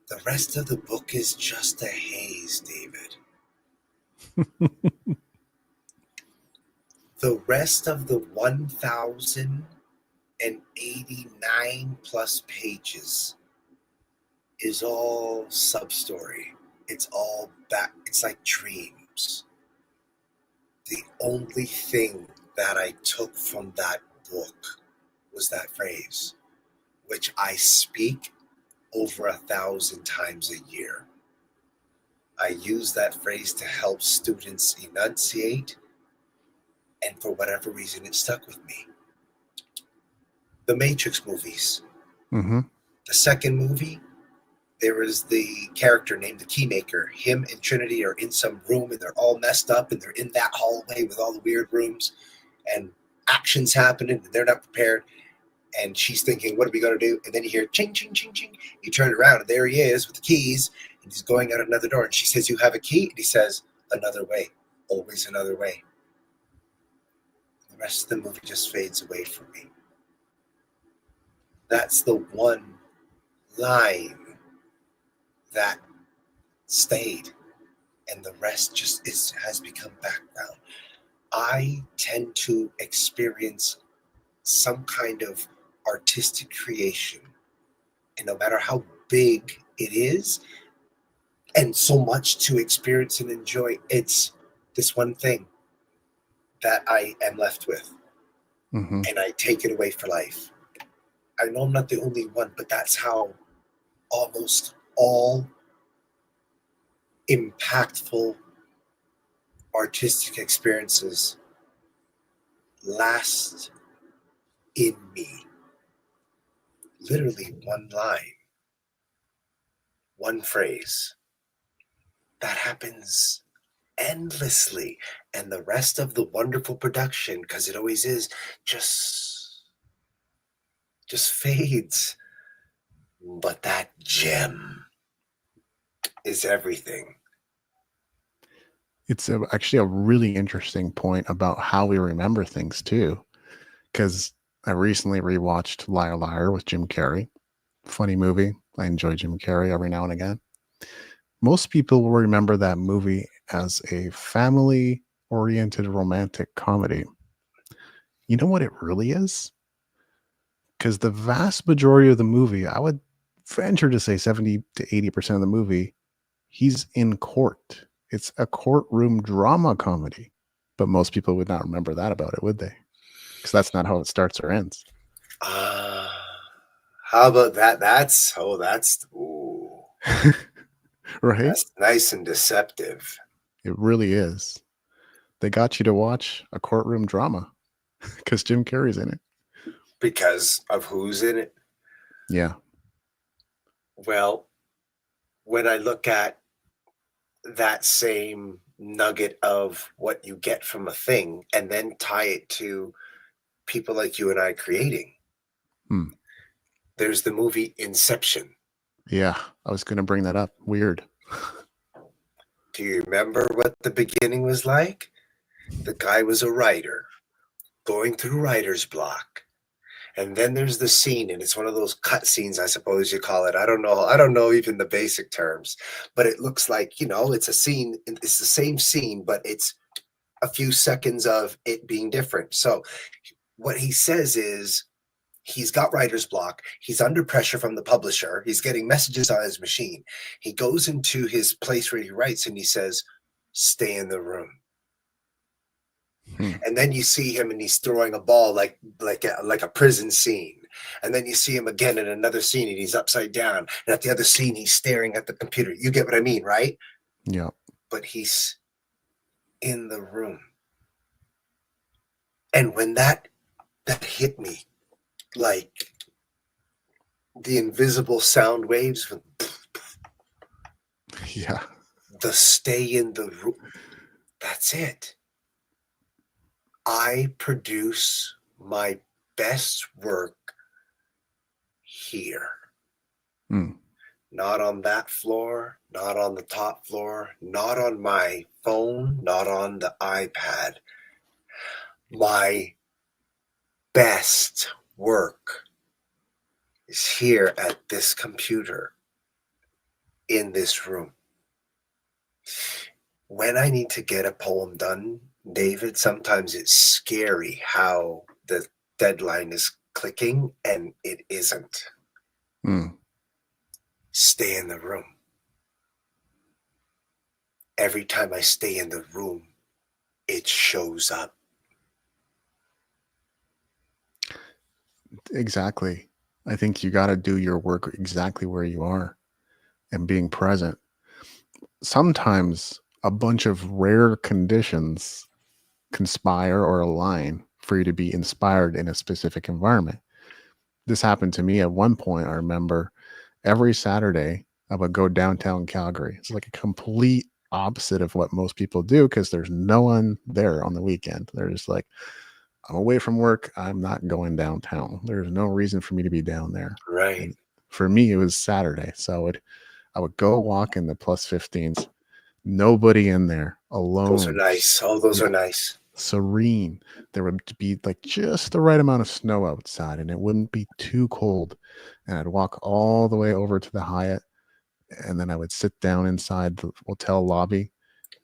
Speaker 9: The rest of the book is just a haze, David. The rest of the 1,089 plus pages is all sub-story. It's all back. It's like dreams. The only thing that I took from that book was that phrase, which I speak over 1,000 times a year. I use that phrase to help students enunciate, and for whatever reason, it stuck with me. The Matrix movies.
Speaker 8: Mm-hmm.
Speaker 9: The second movie, there is the character named the Keymaker. Him and Trinity are in some room, and they're all messed up, and they're in that hallway with all the weird rooms, and action's happening, and they're not prepared. And she's thinking, what are we going to do? And then you hear ching, ching, ching, ching. You turn around, and there he is with the keys, and he's going out another door. And she says, you have a key? And he says, another way, always another way. The rest of the movie just fades away from me. That's the one line that stayed, and the rest just has become background. I tend to experience some kind of artistic creation, and no matter how big it is, and so much to experience and enjoy, it's this one thing that I am left with, and I take it away for life. I know I'm not the only one, but that's how almost all impactful artistic experiences last in me. Literally one line, one phrase. That happens endlessly. And the rest of the wonderful production, because it always is, just fades. But that gem is everything.
Speaker 8: It's actually a really interesting point about how we remember things too, because I recently rewatched Liar Liar with Jim Carrey. Funny movie. I enjoy Jim Carrey every now and again. Most people will remember that movie as a family-oriented romantic comedy. You know what it really is? Because the vast majority of the movie, I would venture to say 70 to 80% of the movie, he's in court. It's a courtroom drama comedy. But most people would not remember that about it, would they? Because that's not how it starts or ends.
Speaker 9: How about that? Ooh,
Speaker 8: Right?
Speaker 9: that's nice and deceptive.
Speaker 8: It really is. They got you to watch a courtroom drama because Jim Carrey's in it.
Speaker 9: Because of who's in it.
Speaker 8: Yeah.
Speaker 9: Well, when I look at that same nugget of what you get from a thing and then tie it to people like you and I creating, there's the movie Inception.
Speaker 8: Yeah. I was going to bring that up. Weird.
Speaker 9: Do you remember what the beginning was like? The guy was a writer going through writer's block. And then there's the scene, and it's one of those cut scenes, I suppose you call it. I don't know even the basic terms, but it looks like, it's a scene. It's the same scene, but it's a few seconds of it being different. So what he says is he's got writer's block. He's under pressure from the publisher. He's getting messages on his machine. He goes into his place where he writes and he says, stay in the room. And then you see him and he's throwing a ball like a prison scene. And then you see him again in another scene and he's upside down. And at the other scene, he's staring at the computer. You get what I mean, right?
Speaker 8: Yeah.
Speaker 9: But he's in the room. And when that hit me, like the invisible sound waves,
Speaker 8: Yeah.
Speaker 9: the stay in the room, that's it. I produce my best work here. Not on that floor, not on the top floor, not on my phone, not on the iPad. My best work is here at this computer in this room. When I need to get a poem done, David, sometimes it's scary how the deadline is clicking and it isn't. Stay in the room. Every time I stay in the room, it shows up.
Speaker 8: Exactly. I think you got to do your work exactly where you are and being present. Sometimes a bunch of rare conditions conspire or align for you to be inspired in a specific environment. This happened to me at one point. I remember every Saturday I would go downtown Calgary. It's like a complete opposite of what most people do because there's no one there on the weekend. They're just like, I'm away from work. I'm not going downtown. There's no reason for me to be down there.
Speaker 9: Right.
Speaker 8: And for me, it was Saturday. So I would go walk in the plus 15s. Nobody in there, alone.
Speaker 9: Those are nice. Oh, those are nice.
Speaker 8: Serene. There would be like just the right amount of snow outside and it wouldn't be too cold. And I'd walk all the way over to the Hyatt and then I would sit down inside the hotel lobby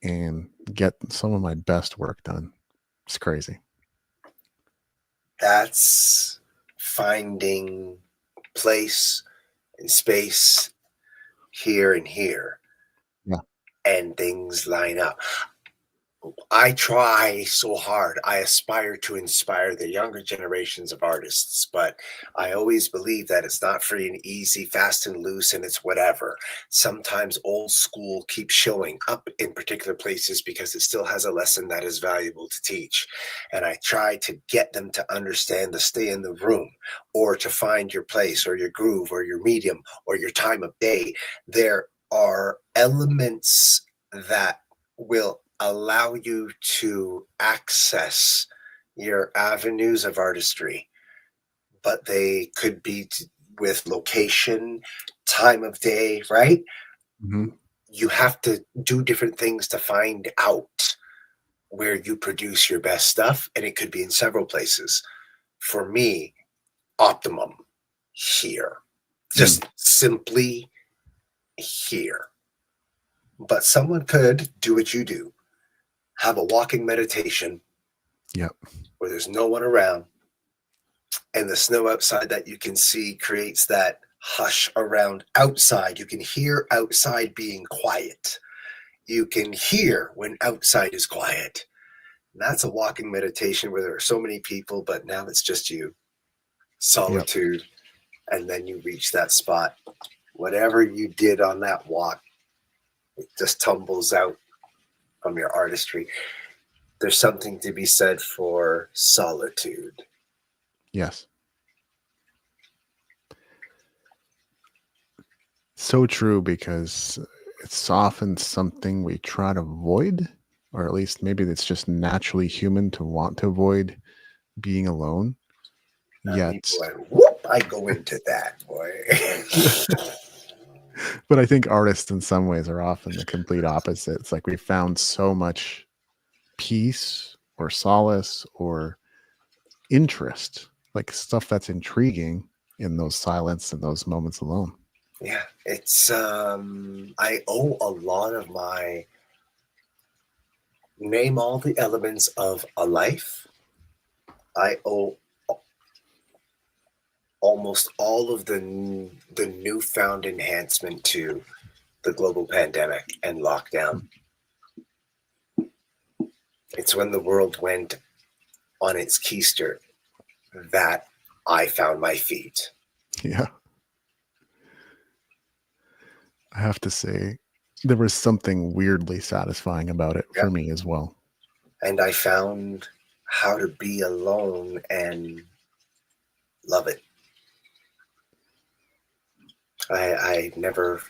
Speaker 8: and get some of my best work done. It's crazy.
Speaker 9: That's finding place and space here and here.
Speaker 8: Yeah.
Speaker 9: And things line up. I try so hard. I aspire to inspire the younger generations of artists, but I always believe that it's not free and easy, fast and loose, and it's whatever. Sometimes old school keeps showing up in particular places because it still has a lesson that is valuable to teach. And I try to get them to understand to stay in the room or to find your place or your groove or your medium or your time of day. There are elements that will allow you to access your avenues of artistry, but they could be with location, time of day, right?
Speaker 8: Mm-hmm.
Speaker 9: You have to do different things to find out where you produce your best stuff, and it could be in several places. For me, optimum here, just simply here. But someone could do what you do. Have a walking meditation where there's no one around and the snow outside that you can see creates that hush around outside. You can hear outside being quiet. You can hear when outside is quiet. And that's a walking meditation where there are so many people, but now it's just you.
Speaker 8: Yep.
Speaker 9: Solitude. And then you reach that spot. Whatever you did on that walk, it just tumbles out from your artistry. There's something to be said for solitude.
Speaker 8: Yes. So true, because it's often something we try to avoid, or at least maybe it's just naturally human to want to avoid being alone. Yet,
Speaker 9: Boy, whoop, I go into that, boy.
Speaker 8: but I think artists in some ways are often the complete opposite. It's like we found so much peace or solace or interest, like stuff that's intriguing in those silence and those moments alone.
Speaker 9: Yeah, it's I owe a lot of my name all the elements of a life. I owe almost all of the newfound enhancement to the global pandemic and lockdown. It's when the world went on its keister that I found my feet.
Speaker 8: Yeah. I have to say, there was something weirdly satisfying about it for me as well.
Speaker 9: And I found how to be alone and love it. I never,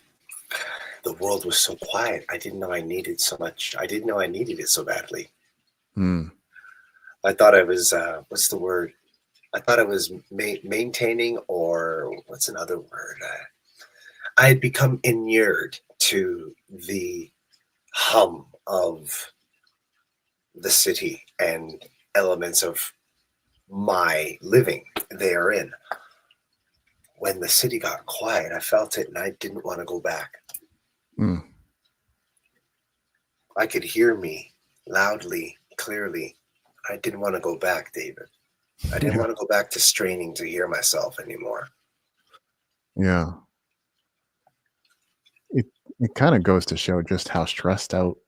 Speaker 9: the world was so quiet. I didn't know I needed so much. I didn't know I needed it so badly. I thought I was, what's the word? I thought I was maintaining, or what's another word? I had become inured to the hum of the city and elements of my living therein. When the city got quiet, I felt it and I didn't want to go back. I could hear me loudly, clearly. I didn't want to go back, David. I didn't want to go back to straining to hear myself anymore.
Speaker 8: Yeah. It kind of goes to show just how stressed out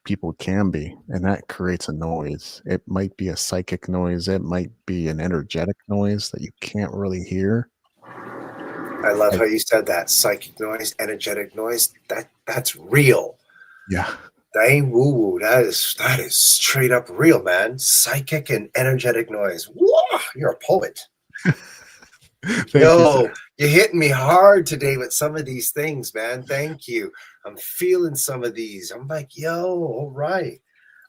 Speaker 8: people can be, and that creates a noise. It might be a psychic noise, it might be an energetic noise that you can't really hear.
Speaker 9: I love how you said that. Psychic noise, energetic noise. That's real.
Speaker 8: Yeah.
Speaker 9: That ain't woo-woo. That is straight up real, man. Psychic and energetic noise. Whoa, you're a poet. Yo, you're hitting me hard today with some of these things, man. Thank you. I'm feeling some of these. I'm like, yo, all right.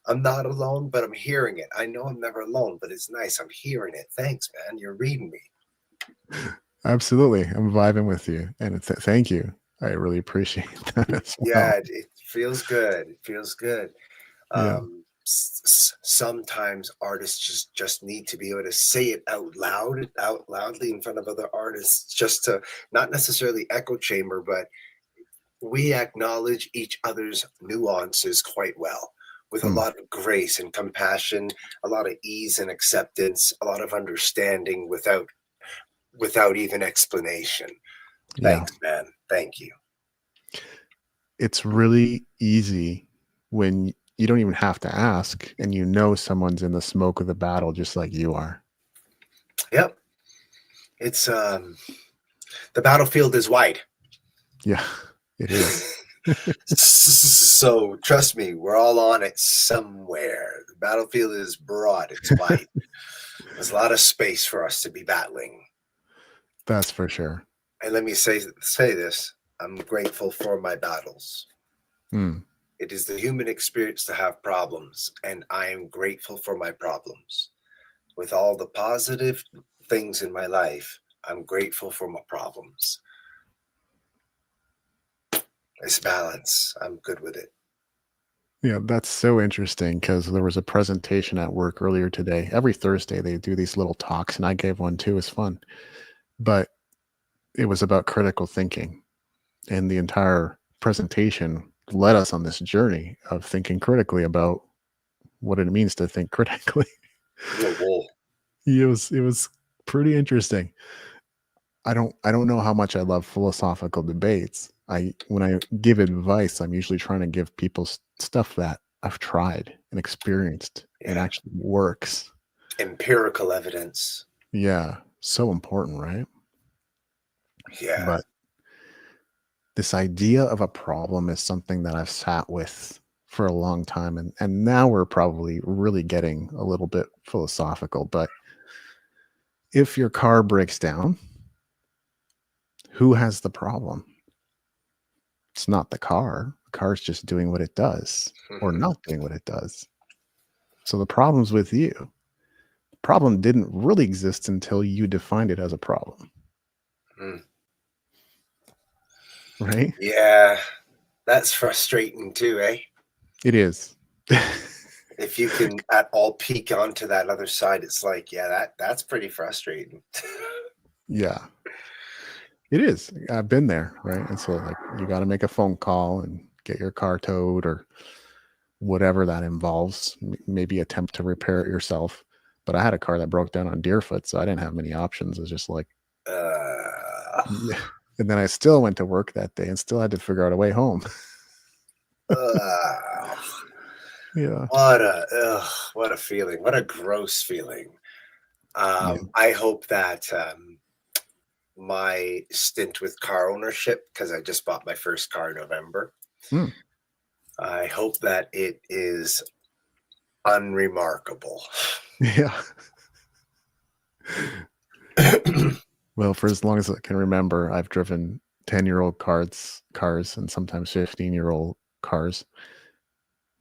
Speaker 9: I'm not alone, but I'm hearing it. I know I'm never alone, but it's nice. I'm hearing it. Thanks, man. You're reading me.
Speaker 8: Absolutely. I'm vibing with you. And thank you. I really appreciate that as well.
Speaker 9: Yeah, it feels good. It feels good.
Speaker 8: Yeah.
Speaker 9: Sometimes artists just need to be able to say it out loudly in front of other artists, just to not necessarily echo chamber, but we acknowledge each other's nuances quite well, with a lot of grace and compassion, a lot of ease and acceptance, a lot of understanding without even explanation. Thanks, man. Thank you.
Speaker 8: It's really easy when you don't even have to ask, and you know someone's in the smoke of the battle just like you are.
Speaker 9: Yep. It's the battlefield is wide.
Speaker 8: Yeah, it is.
Speaker 9: So trust me, we're all on it somewhere. The battlefield is broad, it's wide. There's a lot of space for us to be battling.
Speaker 8: That's for sure.
Speaker 9: And let me say this. I'm grateful for my battles. It is the human experience to have problems, and I am grateful for my problems. With all the positive things in my life, I'm grateful for my problems. It's balance. I'm good with it.
Speaker 8: Yeah, that's so interesting, because there was a presentation at work earlier today. Every Thursday they do these little talks, and I gave one too. It's fun. But it was about critical thinking, and the entire presentation led us on this journey of thinking critically about what it means to think critically. It was pretty interesting. I don't know how much I love philosophical debates. When I give advice, I'm usually trying to give people stuff that I've tried and experienced it actually works.
Speaker 9: Empirical evidence.
Speaker 8: Yeah. So important, right?
Speaker 9: Yeah.
Speaker 8: But this idea of a problem is something that I've sat with for a long time. And now we're probably really getting a little bit philosophical. But if your car breaks down, who has the problem? It's not the car. The car's just doing what it does or not doing what it does. So the problem's with you. The problem didn't really exist until you defined it as a problem. Right?
Speaker 9: Yeah. That's frustrating too, eh?
Speaker 8: It is.
Speaker 9: If you can at all peek onto that other side, it's like, yeah, that's pretty frustrating.
Speaker 8: Yeah. It is. I've been there, right? And so like you got to make a phone call and get your car towed or whatever that involves. Maybe attempt to repair it yourself. But I had a car that broke down on Deerfoot, so I didn't have many options. It was just like, and then I still went to work that day and still had to figure out a way home. Yeah.
Speaker 9: What a feeling. What a gross feeling. I hope that my stint with car ownership, because I just bought my first car in November, I hope that it is unremarkable.
Speaker 8: Yeah. Well, for as long as I can remember, I've driven 10-year-old cars and sometimes 15-year-old cars.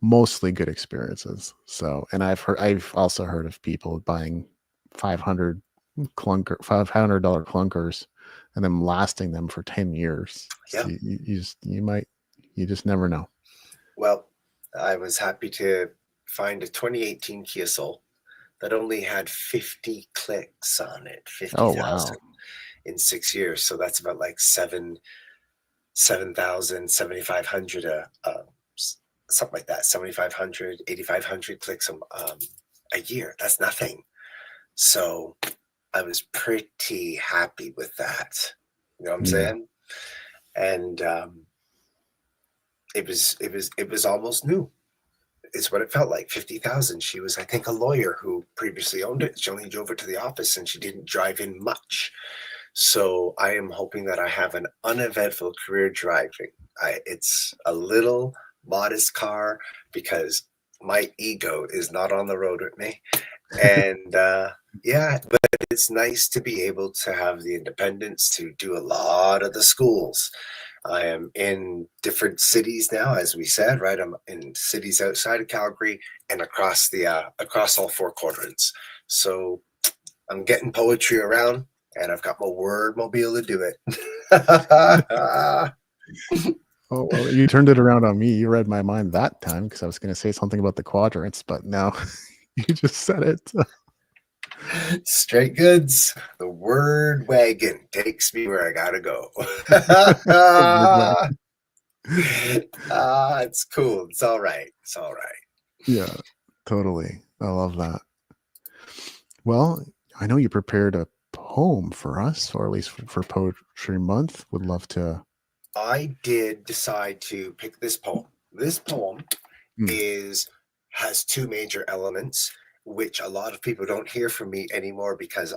Speaker 8: Mostly good experiences. So, and I've also heard of people buying $500 clunkers and then lasting them for 10 years.
Speaker 9: Yeah.
Speaker 8: So you just never know.
Speaker 9: Well, I was happy to find a 2018 Kia Soul that only had 50 clicks on it, 50,000 in 6 years. So that's about like 7,000, 7,500, something like that, 7,500, 8,500 clicks a year. That's nothing. So I was pretty happy with that. You know what I'm saying? And it was almost new. It's what it felt like. 50,000. She was, I think, a lawyer who previously owned it. She only drove it to the office and she didn't drive in much. So I am hoping that I have an uneventful career driving. It's a little modest car because my ego is not on the road with me. And but it's nice to be able to have the independence to do a lot of the schools. I am in different cities now, as we said, right? I'm in cities outside of Calgary and across all four quadrants. So I'm getting poetry around, and I've got my word mobile to do it.
Speaker 8: Oh, well, you turned it around on me. You read my mind that time because I was going to say something about the quadrants, but now you just said it.
Speaker 9: Straight goods. The word wagon takes me where I gotta go. It's cool. It's all right. It's all right.
Speaker 8: Yeah, totally. I love that. Well, I know you prepared a poem for us, or at least for Poetry Month. Would love to.
Speaker 9: I did decide to pick this poem. This poem has two major elements, which a lot of people don't hear from me anymore because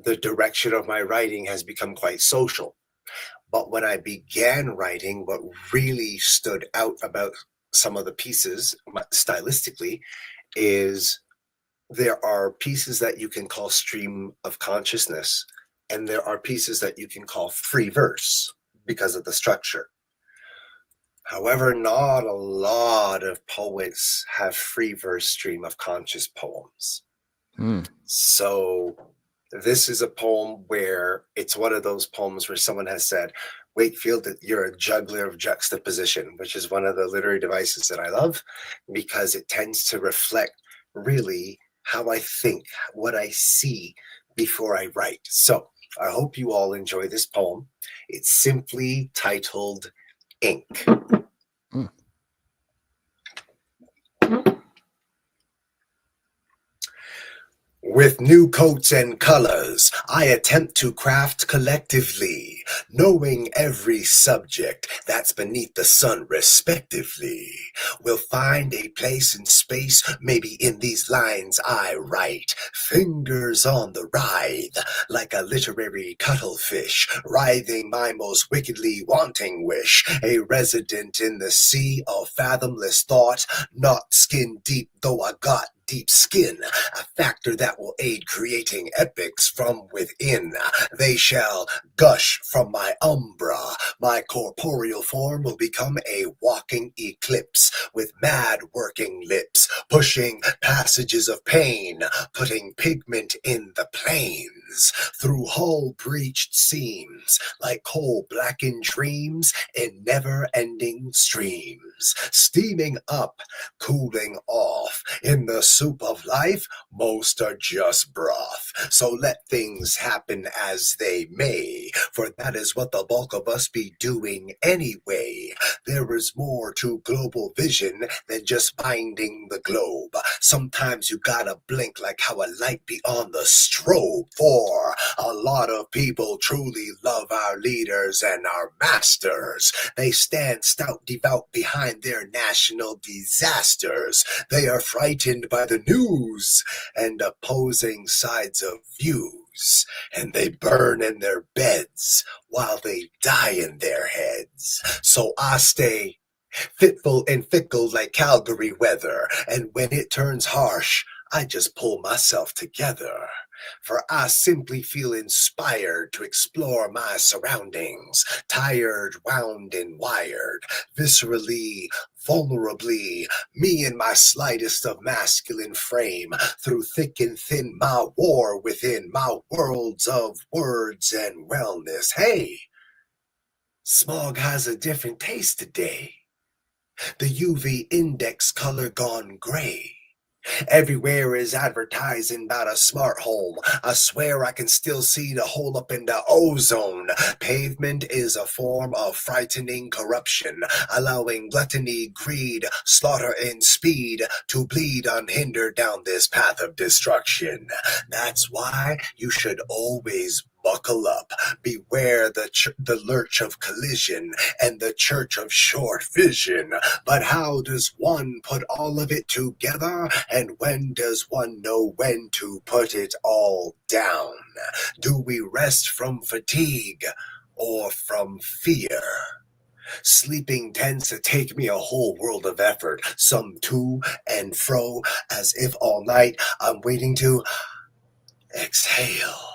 Speaker 9: the direction of my writing has become quite social. But when I began writing, what really stood out about some of the pieces stylistically is there are pieces that you can call stream of consciousness, and there are pieces that you can call free verse because of the structure. However, not a lot of poets have free verse stream of conscious poems. So this is a poem where it's one of those poems where someone has said, Wakefield, you're a juggler of juxtaposition, which is one of the literary devices that I love because it tends to reflect really how I think, what I see before I write. So I hope you all enjoy this poem. It's simply titled Ink. With new coats and colors, I attempt to craft collectively, knowing every subject that's beneath the sun respectively. Will find a place in space, maybe in these lines I write. Fingers on the writhe, like a literary cuttlefish, writhing my most wickedly wanting wish. A resident in the sea of fathomless thought, not skin deep though I got deep skin, a factor that will aid creating epics from within. They shall gush from my umbra. My corporeal form will become a walking eclipse with mad working lips, pushing passages of pain, putting pigment in the plains, through hull breached seams, like coal blackened dreams in never-ending streams, steaming up, cooling off. In the soup of life, most are just broth. So let things happen as they may, for that is what the bulk of us be doing anyway. There is more to global vision than just finding the globe. Sometimes you gotta blink like how a light be on the strobe, for a lot of people truly love our leaders and our masters. They stand stout devout behind their national disasters. They are frightened by the news and opposing sides of views, and they burn in their beds while they die in their heads. So I stay fitful and fickle like Calgary weather, and when it turns harsh, I just pull myself together. For I simply feel inspired to explore my surroundings, tired, wound, and wired, viscerally, vulnerably, me in my slightest of masculine frame, through thick and thin my war within my worlds of words and wellness. Hey, smog has a different taste today. The UV index color gone gray. Everywhere is advertising about a smart home. I swear I can still see the hole up in the ozone. Pavement is a form of frightening corruption, allowing gluttony, greed, slaughter, and speed to bleed unhindered down this path of destruction. That's why you should always buckle up. Beware the lurch of collision and the church of short vision. But how does one put all of it together? And when does one know when to put it all down? Do we rest from fatigue or from fear? Sleeping tends to take me a whole world of effort, some to and fro, as if all night I'm waiting to exhale.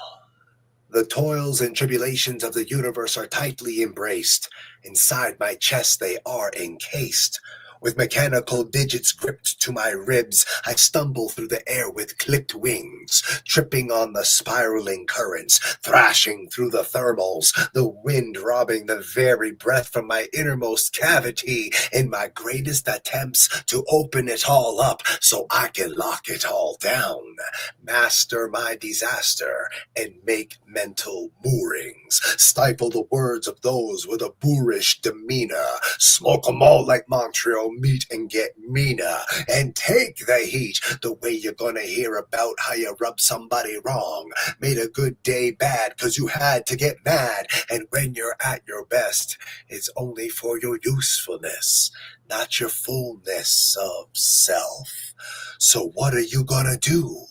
Speaker 9: The toils and tribulations of the universe are tightly embraced. Inside my chest they are encased. With mechanical digits gripped to my ribs, I stumble through the air with clipped wings, tripping on the spiraling currents, thrashing through the thermals, the wind robbing the very breath from my innermost cavity in my greatest attempts to open it all up so I can lock it all down, master my disaster, and make mental moorings, stifle the words of those with a boorish demeanor, smoke 'em all like Montreal meat and get meaner, and take the heat the way you're gonna hear about how you rubbed somebody wrong, made a good day bad 'cause you had to get mad, and when you're at your best, it's only for your usefulness, not your fullness of self. So what are you gonna do?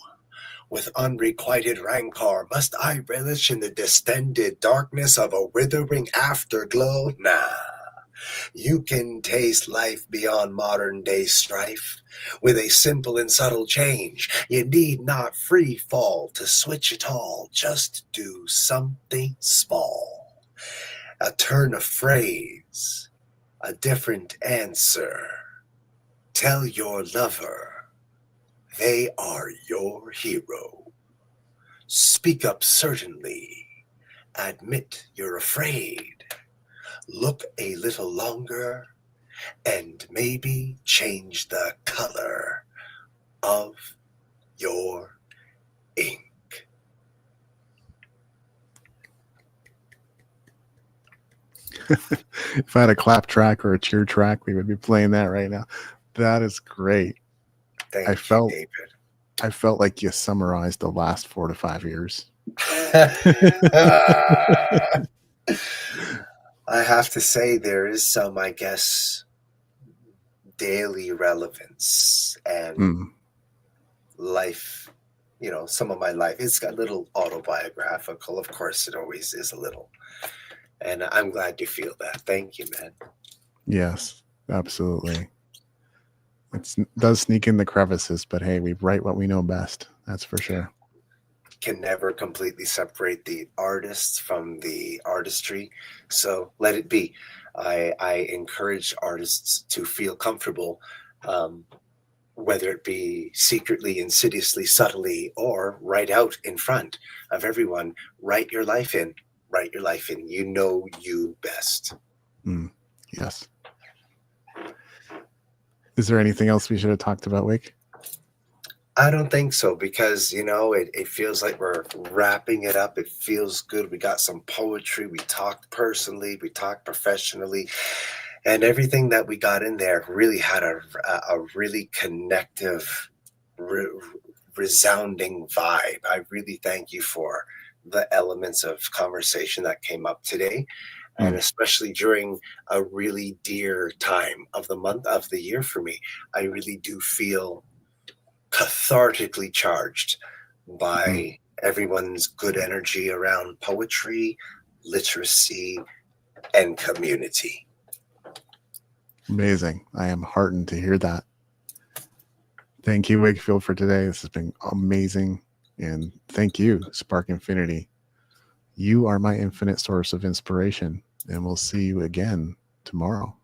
Speaker 9: With unrequited rancor, must I relish in the distended darkness of a withering afterglow? Nah. You can taste life beyond modern-day strife. With a simple and subtle change, you need not free fall to switch it all. Just do something small. A turn of phrase, a different answer. Tell your lover they are your hero. Speak up certainly. Admit you're afraid. Look a little longer, and maybe change the color of your ink.
Speaker 8: If I had a clap track or a cheer track, we would be playing that right now. That is great.
Speaker 9: Thank
Speaker 8: I
Speaker 9: you,
Speaker 8: felt
Speaker 9: David.
Speaker 8: I felt like you summarized the last 4 to 5 years.
Speaker 9: I have to say there is some, I guess, daily relevance and life, some of my life. It's got a little autobiographical. Of course, it always is a little. And I'm glad you feel that. Thank you, man.
Speaker 8: Yes, absolutely. It does sneak in the crevices, but hey, we write what we know best. That's for sure.
Speaker 9: Can never completely separate the artists from the artistry. So let it be. I encourage artists to feel comfortable, whether it be secretly, insidiously, subtly, or right out in front of everyone. Write your life in. Write your life in. You know you best.
Speaker 8: Yes. Is there anything else we should have talked about, Wake?
Speaker 9: I don't think so, because, it feels like we're wrapping it up. It feels good. We got some poetry. We talked personally. We talked professionally. And everything that we got in there really had a really connective, resounding vibe. I really thank you for the elements of conversation that came up today. And especially during a really dear time of the month, of the year for me, I really do feel cathartically charged by everyone's good energy around poetry, literacy, and community.
Speaker 8: Amazing. I am heartened to hear that. Thank you, Wakefield, for today. This has been amazing. And thank you, Spark Infinity. You are my infinite source of inspiration. And we'll see you again tomorrow.